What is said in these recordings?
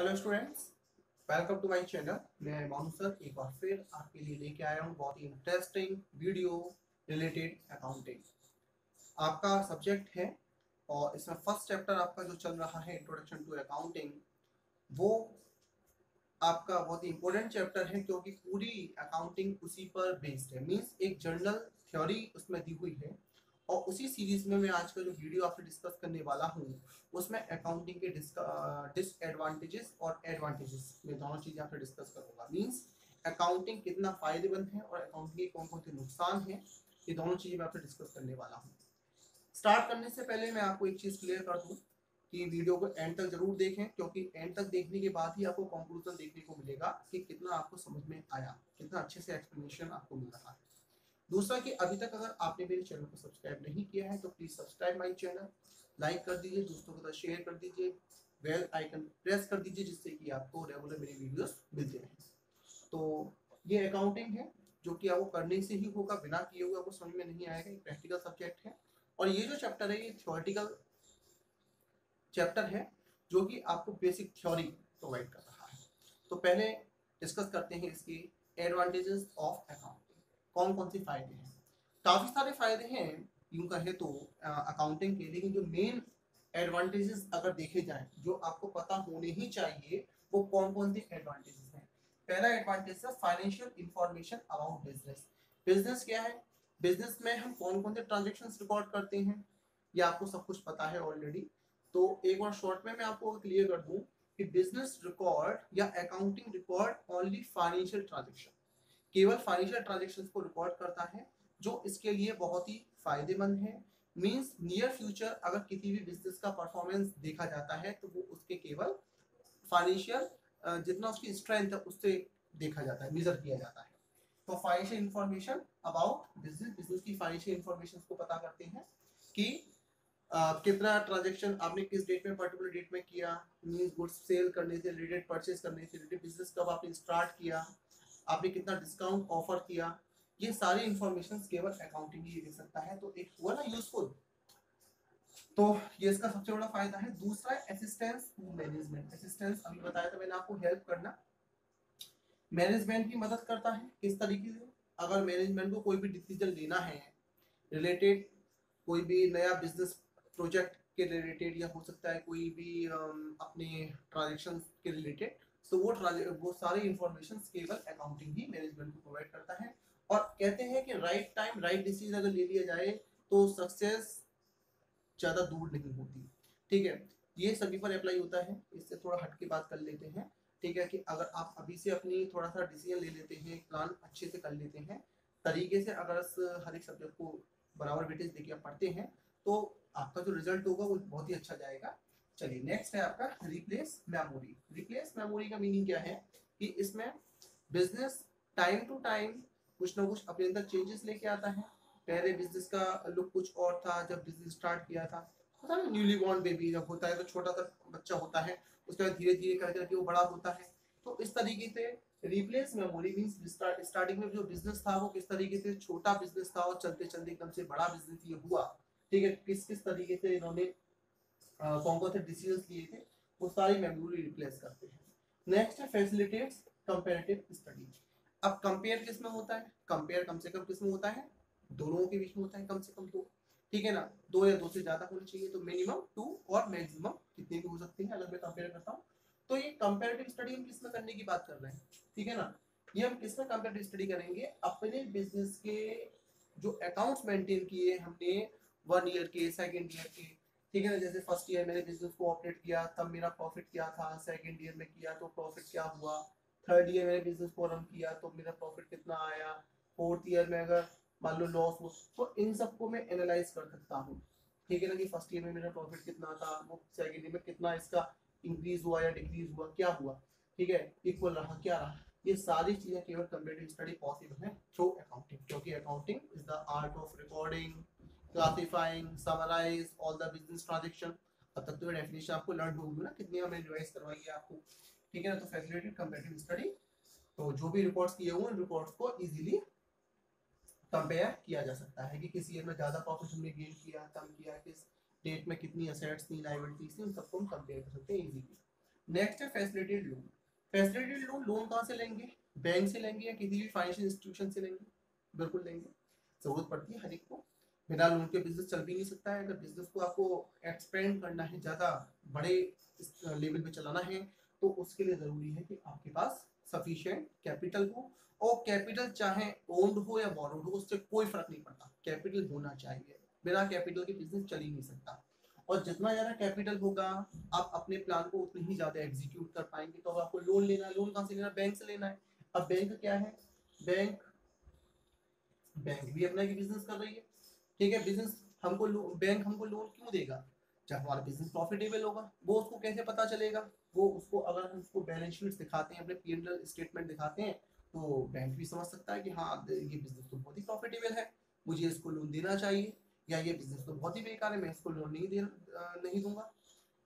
Hello students, welcome to my channel. मैं Monu sir एक बार फिर आपके लिए लेके आया हूँ बहुत ही इंटरेस्टिंग वीडियो रिलेटेड अकाउंटिंग। आपका सब्जेक्ट है और इसमें फर्स्ट चैप्टर आपका जो चल रहा है इंट्रोडक्शन टू अकाउंटिंग, वो आपका बहुत ही इंपॉर्टेंट चैप्टर है क्योंकि पूरी अकाउंटिंग उसी पर बेस्ड है। मींस एक जनरल थ्योरी उसमें दी हुई है और उसी सीरीज में मैं आज का जो वीडियो आपसे डिस्कस करने वाला हूँ उसमें अकाउंटिंग के डिसएडवांटेजेस और एडवांटेजेस में दोनों चीजें आपसे डिस्कस करूंगा। मींस अकाउंटिंग कितना फायदेमंद है और अकाउंटिंग के कौन कौन से नुकसान है, ये दोनों चीजें मैं आपसे डिस्कस करने वाला हूँ। स्टार्ट करने से पहले मैं आपको एक चीज क्लियर कर दूं कि वीडियो को एंड तक जरूर देखें क्योंकि एंड तक देखने के बाद ही आपको कंक्लूजन देखने को मिलेगा कि कितना आपको समझ में आया, कितना अच्छे से एक्सप्लेनेशन आपको मिल रहा है। दूसरा कि अभी तक अगर आपने मेरे चैनल को सब्सक्राइब नहीं किया है तो please subscribe my channel, like कर दीजिए, दोस्तों के साथ शेयर कर दीजिए, बेल आइकन प्रेस कर दीजिए जिससे कि आपको रेगुलर मेरी वीडियोस मिलते रहें। तो ये अकाउंटिंग है जो कि आपको करने से ही होगा, बिना किए हुए आपको समझ में नहीं आएगा। एक प्रैक्टिकल सब्जेक्ट है और ये जो चैप्टर है ये थ्योरेटिकल चैप्टर है जो कि आपको बेसिक थ्योरी प्रोवाइड कर रहा है। तो पहले डिस्कस करते हैं इसके एडवांटेजेस ऑफ अकाउंटिंग। कौन कौन से फायदे हैं? काफी सारे फायदे हैं यूं कहे तो अकाउंटिंग के, लेकिन जो मेन एडवांटेजेस अगर देखे जाएं जो आपको पता होने ही चाहिए वो कौन कौन से एडवांटेजेस हैं। पहला एडवांटेज है financial information about business. Business क्या है, बिजनेस में हम कौन कौन से ट्रांजेक्शन्स रिकॉर्ड करते हैं ये आपको सब कुछ पता है ऑलरेडी। तो एक बार शॉर्ट में मैं आपको क्लियर कर दूं कि बिजनेस रिकॉर्ड या accounting record only financial transaction, केवल फाइनेंशियल ट्रांजेक्शन्स को रिकॉर्ड करता है, जो इसके लिए बहुत ही फायदेमंद है। मींस नियर फ्यूचर अगर किसी भी बिजनेस का परफॉर्मेंस देखा जाता है तो वो उसके केवल फाइनेंशियल जितना उसकी स्ट्रेंथ है उससे देखा जाता है, मेजर किया जाता है। तो financial information about business, business की फाइनेंशियल इंफॉर्मेशन को पता करते हैं कि कितना ट्रांजेक्शन आपने किस डेट में, पर्टिकुलर डेट में किया, मींस गुड्स सेल करने से रिलेटेड, परचेज करने से रिलेटेड, बिजनेस कब आपने स्टार्ट किया, आपने कितना डिस्काउंट ऑफर किया, ये सारी इंफॉर्मेशन केवल अकाउंटिंग ही दे सकता है। तो एक हुआ ना यूजफुल। तो ये इसका सबसे बड़ा फायदा है। दूसरा है असिस्टेंस टू मैनेजमेंट। असिस्टेंस अभी बताया था मैंने आपको, हेल्प करना, मैनेजमेंट की मदद करता है। किस तरीके से? अगर मैनेजमेंट को कोई भी डिसीजन लेना है रिलेटेड कोई भी नया बिजनेस प्रोजेक्ट के रिलेटेड, या हो सकता है कोई भी अपने ट्रांजेक्शन के रिलेटेड, तो वो सारी इंफॉर्मेशन केवल अकाउंटिंग ही मैनेजमेंट को प्रोवाइड करता है। और कहते हैं कि राइट टाइम राइट डिसीजन अगर ले लिया जाए तो सक्सेस ज्यादा दूर नहीं होती। ठीक है, ये सभी पर अप्लाई होता है। इससे थोड़ा हटके बात कर लेते हैं। ठीक है, कि अगर आप अभी से अपनी थोड़ा सा डिसीजन ले लेते हैं, प्लान अच्छे से कर लेते हैं तरीके से, अगर हर एक सब्जेक्ट को बराबर वेटेज देके आप पढ़ते हैं तो आपका जो रिजल्ट होगा वो बहुत ही अच्छा जाएगा। चलिए नेक्स्ट है आपका रिप्लेस मेमोरी। रिप्लेस मेमोरी का मीनिंग क्या है कि इसमें बिजनेस टाइम टू टाइम कुछ ना कुछ अपने अंदर चेंजेस लेके आता है। पहले बिजनेस का लुक कुछ और था जब बिजनेस स्टार्ट किया था, पता है न्यूली बॉर्न बेबी जब होता है तो छोटा सा बच्चा होता है, उसके बाद धीरे धीरे कर करके वो बड़ा होता है। तो इस तरीके से रिप्लेस मेमोरी मींस स्टार्टिंग में जो बिजनेस था वो किस तरीके से छोटा बिजनेस था और चलते चलते एकदम से बड़ा बिजनेस ये हुआ। ठीक है, किस किस तरीके से इन्होंने कौन कौन से डिसीजंस लिए थे, वो सारी मेमोरी रिप्लेस करते हैं। नेक्स्ट है फैसिलिटेट्स कंपैरेटिव स्टडी। अब कंपेयर किस में होता है? कंपेयर कम से कम किस में होता है? दोनों के बीच में होता है, कम से कम दो। ठीक है ना, दो या दो से ज्यादा होने चाहिए, तो मिनिमम टू और मैक्सिमम कितने भी हो सकते हैं अगर मैं कंपेयर करता हूँ। तो ये कंपैरेटिव स्टडी हम किस में करने की बात कर रहे हैं? ठीक है ना, ये हम किस में कंपैरेटिव स्टडी करेंगे? अपने बिजनेस के जो अकाउंट्स मेंटेन किए हमने 1 ईयर के, सेकेंड ईयर के। ठीक है ना, जैसे फर्स्ट ईयर मैंने बिजनेस को ऑपरेट किया तब मेरा प्रॉफिट क्या था, सेकंड ईयर में किया तो प्रॉफिट क्या हुआ, थर्ड ईयर मैंने बिजनेस को रन किया तो मेरा प्रॉफिट कितना आया, फोर्थ ईयर में अगर मान लो लॉस हो तो इन सबको मैं एनालाइज कर सकता हूँ। ठीक है ना, कि फर्स्ट ईयर में मेरा प्रॉफिट कितना था, वो सेकंड ईयर में कितना इसका इंक्रीज हुआ या डिक्रीज हुआ, क्या हुआ, ठीक है, इक्वल रहा क्या रहा। ये सारी चीजें केवल कंपैरेटिव स्टडी पॉसिबल है थ्रू अकाउंटिंग, क्योंकि accounting is the art of recording, classifying, summarise all the business transaction. अब तक तो डेफिनेशन आपको लर्न होगी ना, कितनी हमने रिवाइज करवाई है आपको। ठीक है ना, तो फैसिलिटेटेड कंपैरेटिव स्टडी, तो जो भी रिपोर्ट्स किए हुए हैं रिपोर्ट्स को इजीली कंपेयर किया जा सकता है कि किस ईयर में ज्यादा प्रॉफिट हमने गेन किया, कम किया, किस डेट में कितनी असेट्स थी, लायबिलिटीज थी, उन सबको हम कंपेयर कर सकते हैं इजीली। नेक्स्ट है facilitated loan. Facilitated loan, loan कहाँ से लेंगे? बैंक से लेंगे या किसी भी फाइनेंशियल इंस्टीट्यूशन से लेंगे? बिल्कुल लेंगे, जरूरत पड़ती है हर एक को। बिना लोन के बिजनेस चल भी नहीं सकता है। अगर बिजनेस को आपको एक्सपेंड करना है, ज़्यादा बड़े लेवल पे चलाना है, तो उसके लिए ज़रूरी है कि आपके पास सफिशिएंट कैपिटल हो। और कैपिटल चाहे ओन्ड हो या बोरोड हो, उससे कोई फर्क नहीं पड़ता, कैपिटल होना चाहिए। बिना कैपिटल के बिजनेस चल ही नहीं सकता। और जितना ज़्यादा कैपिटल होगा, आप अपने प्लान को उतनी ही ज़्यादा एग्जीक्यूट कर पाएंगे। तो अगर आपको लोन लेना है, लोन कहाँ से लेना है? बैंक से लेना है। अब बैंक क्या है? बैंक बैंक भी अपना बिजनेस कर रही है, ठीक है। बिजनेस हमको बैंक हमको लोन क्यों देगा? जब हमारा बिजनेस प्रॉफिटेबल होगा। वो उसको कैसे पता चलेगा? वो उसको, अगर हम उसको बैलेंस शीट दिखाते हैं, अपने P&L स्टेटमेंट दिखाते हैं, तो बैंक भी समझ सकता है कि हाँ ये बिजनेस तो बहुत ही प्रॉफिटेबल है, मुझे इसको लोन देना चाहिए, या ये बिजनेस तो बहुत ही बेकार है, मैं इसको लोन नहीं दूंगा।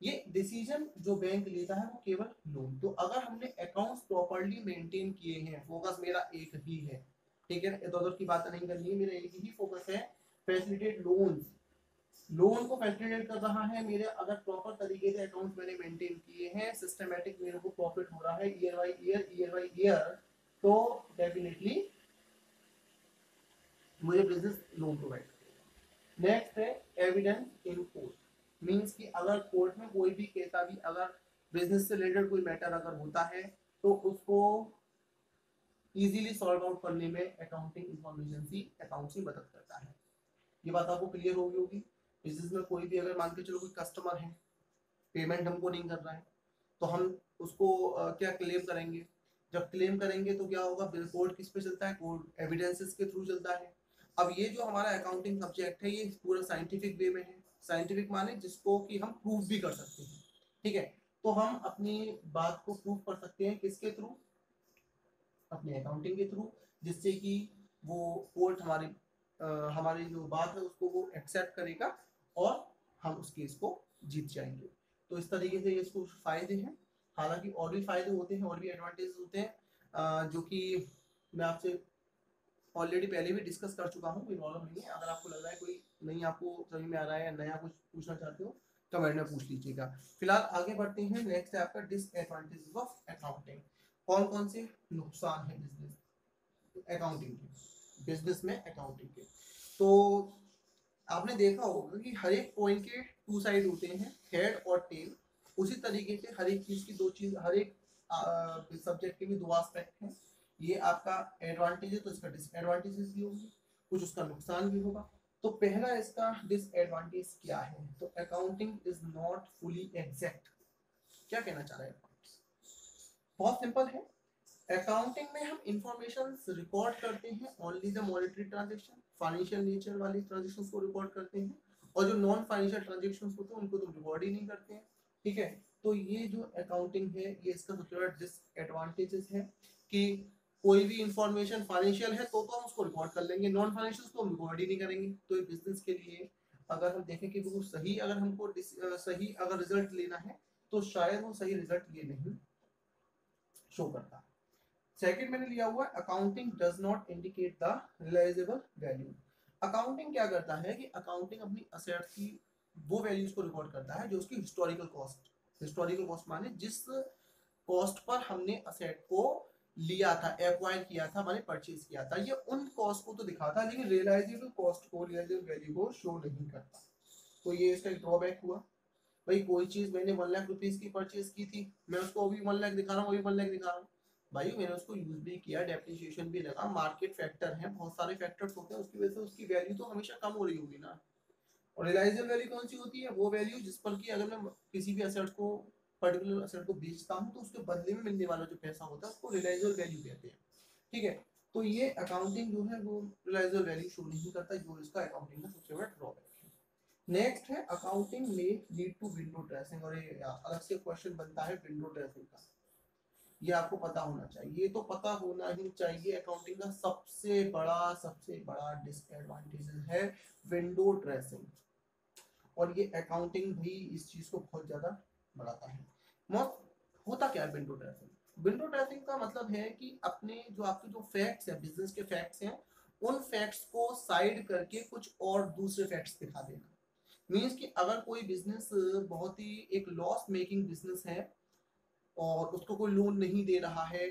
ये डिसीजन जो बैंक लेता है वो केवल लोन। तो अगर हमने अकाउंट्स प्रॉपर्ली मेंटेन किए हैं, फोकस मेरा एक ही है, ठीक है, इधर उधर की बात नहीं करनी है, मेरा एक ही फोकस है, फैसिलिटेट लोन। लोन को फैसिलिटेट कर रहा है मेरे, अगर प्रॉपर तरीके से अकाउंट मैंने मेंटेन किए हैं, सिस्टमैटिक मेरे को प्रॉफिट हो रहा है ईयर बाय ईयर, तो डेफिनेटली मुझे बिजनेस लोन प्रोवाइड करेगा। नेक्स्ट है एविडेंस इन कोर्ट। मींस कि अगर कोर्ट में कोई भी कैसा भी अगर बिजनेस से रिलेटेड कोई मैटर अगर होता है, तो उसको इजीली सॉल्व आउट करने में अकाउंटिंग इंफॉर्मेशन ही अकाउंट्स ही मदद करता है। ये बात आपको क्लियर हो गई होगी। बिजनेस में कोई भी अगर मान के चलो कोई कस्टमर है, पेमेंट हमको नहीं कर रहा है, तो हम उसको क्या क्लेम करेंगे? जब क्लेम करेंगे तो क्या होगा? कोर्ट किस पे चलता है? कोर्ट एविडेंसेस के थ्रू चलता है। अब ये जो हमारा अकाउंटिंग सब्जेक्ट है, ये पूरा साइंटिफिक वे में है। साइंटिफिक माने जिसको कि हम प्रूफ भी कर सकते हैं, ठीक है। तो हम अपनी बात को प्रूफ कर सकते हैं किसके थ्रू? अपने अकाउंटिंग के थ्रू, जिससे कि वो कोर्ट हमारी जो बात है उसको वो एक्सेप्ट करेगा और हम उस केस को जीत जाएंगे। तो इस तरीके से इसको फायदे हैं। हालांकि और भी फायदे होते हैं, और भी एडवांटेज होते हैं, जो कि मैं आपसे ऑलरेडी पहले भी डिस्कस कर चुका हूँ, कोई प्रॉब्लम नहीं है। अगर आपको लग रहा है कोई नहीं आपको समझ में आ रहा है या नया कुछ पूछना चाहते हो, कमेंट में पूछ लीजिएगा। फिलहाल आगे बढ़ते हैं। नेक्स्ट है आपका डिसएडवांटेजेस ऑफ अकाउंटिंग। कौन कौन से नुकसान है अकाउंटिंग के, बिजनेस में अकाउंटिंग के? तो आपने देखा होगा कि हर एक कॉइन के टू साइड होते हैं, हेड और टेल। उसी तरीके से हर एक चीज की दो चीज, हर एक सब्जेक्ट के भी दो एस्पेक्ट हैं। ये आपका एडवांटेज है तो इसका डिसएडवांटेजेस भी होगी, कुछ उसका नुकसान भी होगा। तो पहला इसका डिसएडवांटेज क्या है? तो accounting is not fully exact. क्या कहना चाह रहे हैं? बहुत सिंपल है। अकाउंटिंग में हम इंफॉर्मेशन रिकॉर्ड करते हैं only the monetary transaction, financial nature वाली ट्रांजैक्शंस को रिकॉर्ड करते हैं, और जो नॉन फाइनेंशियल ट्रांजैक्शंस होते हैं उनको तो रिकॉर्ड ही नहीं करते हैं, ठीक है। तो ये जो अकाउंटिंग है, ये इसका सबसे बड़ा डिसएडवांटेजेस है कि कोई भी इंफॉर्मेशन फाइनेंशियल है तो हम उसको रिकॉर्ड कर लेंगे, नॉन फाइनेंशियल को हम रिकॉर्ड ही नहीं करेंगे। तो ये बिजनेस के लिए अगर हम देखें कि वो सही, अगर हमको सही अगर रिजल्ट लेना है, तो शायद वो सही रिजल्ट ये नहीं शो करता। सेकंड मैंने लिया हुआ accounting does not indicate the realisable value. Accounting क्या करता है कि अकाउंटिंग अपनी असेट्स की वो वैल्यूज को रिकॉर्ड करता है जो उसकी हिस्टोरिकल कॉस्ट, हिस्टोरिकल कॉस्ट माने जिस कॉस्ट पर हमने असेट को लिया था, एक्वायर किया था, माने परचेज किया था, ये उन कॉस्ट को तो दिखाता है, लेकिन रियलाइजेबल कॉस्ट को, रियलाइजेबल वैल्यू को शो नहीं करता। तो ये इसका एक ड्रॉबैक हुआ। भाई कोई चीज मैंने 1 लाख रुपीज की परचेज की थी, मैं उसको अभी 1 लाख दिखा रहा हूँ, अभी 1 लाख दिखा रहा हूँ। भाई मैंने उसको यूज भी किया, डेप्रिसिएशन भी लगा, मार्केट फैक्टर है, बहुत सारे फैक्टर्स होते हैं, उसकी वजह से उसकी वैल्यू तो हमेशा कम हो रही होगी ना। और रियलाइजेबल वैल्यू कौन सी होती है? वो वैल्यू जिस पर कि अगर मैं किसी भी असेट को, पर्टिकुलर असेट को बेचता हूँ, तो उसके बदले में मिलने वाला जो पैसा होता है उसको रियलाइजेबल वैल्यू कहते हैं, ठीक है। तो ये अकाउंटिंग जो है वो रियलाइजेबल वैल्यू शो नहीं करता, जो इसका अकाउंटिंग का सबसे बड़ा ड्रॉबैक है। नेक्स्ट है अकाउंटिंग में लीड टू विंडो ड्रेसिंग, और ये अलग से क्वेश्चन बनता है विंडो ड्रेसिंग का। ये आपको पता होना चाहिए, ये तो पता होना ही चाहिए। अकाउंटिंग का सबसे बड़ा डिसएडवांटेज है विंडो ड्रेसिंग, और ये अकाउंटिंग भी इस चीज को बहुत ज्यादा बढ़ाता है। होता क्या है विंडो ड्रेसिंग? विंडो ड्रेसिंग का मतलब है कि अपने जो आपके जो फैक्ट्स हैं, बिजनेस के फैक्ट्स हैं, उन फैक्ट्स को साइड करके कुछ और दूसरे फैक्ट्स दिखा देना। मीन्स कि अगर कोई बिजनेस बहुत ही एक लॉस मेकिंग बिजनेस है, और उसको कोई लोन नहीं दे रहा है,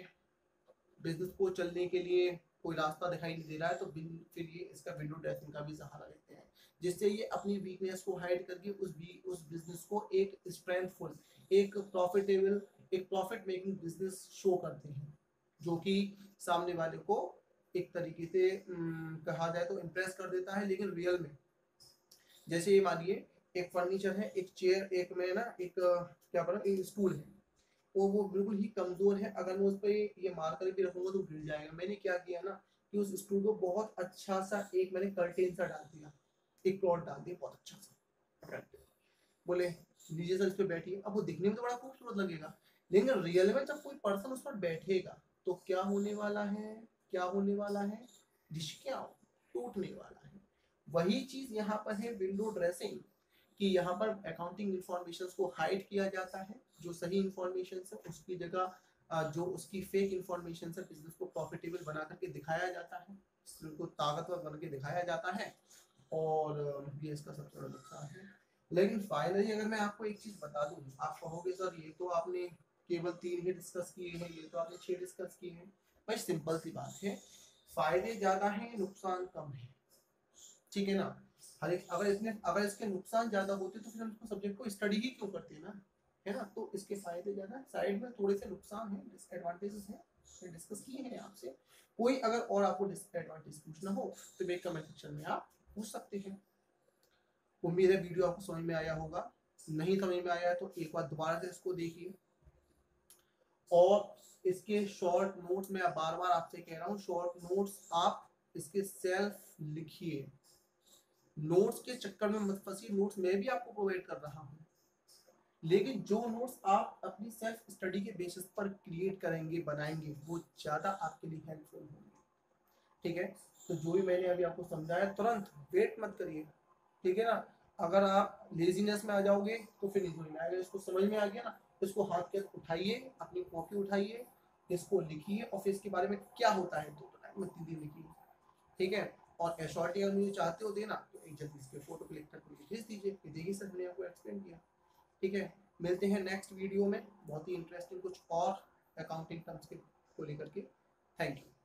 बिजनेस को चलने के लिए कोई रास्ता दिखाई नहीं दे रहा है, तो फिर ये इसका विंडो ड्रेसिंग का भी सहारा लेते हैं, जिससे ये अपनी वीकनेस को हाइड करके उस बिजनेस को एक स्ट्रेंथफुल, एक प्रॉफिटेबल, एक प्रॉफिट मेकिंग बिजनेस शो करते हैं, जो कि सामने वाले को एक तरीके से कहा जाए तो इम्प्रेस कर देता है। लेकिन रियल में जैसे ये मानिए एक फर्नीचर है, एक चेयर, एक में ना एक क्या बोला, एक स्टूल है, वो बिल्कुल ही कमजोर है, अगर मैं उस पर ये मार कर भी रखूंगा तो गिर जाएगा। मैंने क्या किया ना कि उस स्टूल को बहुत अच्छा सा एक मैंने कर्टेन सा डाल दिया, एक क्लॉथ डाल दिया बहुत अच्छा सा, बोले लीजिए सर इस पे बैठिए। अब वो दिखने में तो बड़ा खूबसूरत लगेगा, लेकिन रियल में जब कोई पर्सन उस पर बैठेगा तो क्या होने वाला है, क्या होने वाला है, डिश क्या टूटने वाला है। वही चीज यहाँ पर है विंडो ड्रेसिंग, कि यहाँ पर अकाउंटिंग इंफॉर्मेशन को हाइड किया जाता है, जो सही इंफॉर्मेशन है उसकी जगह जो उसकी फेक इंफॉर्मेशन है बिजनेस को प्रॉफिटेबल बना करके दिखाया जाता है, उसको ताकतवर बन के दिखाया जाता है, और ये इसका सबसे बड़ा नुकसान है। लेकिन फाइनली अगर मैं आपको एक चीज बता दूं, आप कहोगे सर ये तो आपने केवल 3 ही डिस्कस किए हैं, ये तो आपने 6 डिस्कस किए हैं। भाई सिंपल सी बात है, फायदे ज्यादा हैं, नुकसान कम है, ठीक है ना। हर एक अगर इसके नुकसान ज्यादा होते तो फिर हम इसको सब्जेक्ट को स्टडी ही क्यों करते ना, है ना। तो इसके फायदे ज्यादा, साइड में थोड़े से नुकसान है, डिसएडवांटेजेस हैं, डिस्कस किए हैं आपसे। कोई अगर और आपको डिसएडवांटेज पूछना हो तो मेरे कमेंट सेक्शन में आप पूछ सकते हैं। उम्मीद है वीडियो आपको समझ में आया होगा, नहीं समझ में आया है तो एक बार दोबारा से इसको देखिए, और इसके शॉर्ट नोट्स मैं बार बार आपसे कह रहा हूँ, शॉर्ट नोट्स आप इसके सेल्फ लिखिए, नोट्स के चक्कर में मत फंसिए, नोट्स मैं भी आपको प्रोवाइड कर रहा हूँ, लेकिन जो नोट्स आप अपनी सेल्फ स्टडी के बेसिस पर क्रिएट करेंगे, बनाएंगे, वो ज्यादा आपके लिए हेल्पफुल होंगे, ठीक है। तो जो भी मैंने अभी आपको समझाया तुरंत वेट मत करिए, ठीक है ना। अगर आप लेजीनेस में आ जाओगे तो फिर नहीं समझ में आएगा, इसको समझ में आ गया ना, इसको हाथ के उठाइए, अपनी कॉपी उठाइए, इसको लिखिए, और फिर इसके बारे में क्या होता है 2 दिन लिखिए, ठीक है। और एश्योरिटी अगर मुझे चाहते हो देना तो एक जल्दी इसके फोटो क्लिक करके भेज दीजिए कि देखिए सर मैंने आपको एक्सप्लेन किया, ठीक है। मिलते हैं नेक्स्ट वीडियो में बहुत ही इंटरेस्टिंग कुछ और अकाउंटिंग टर्म्स के को लेकर के। Thank you.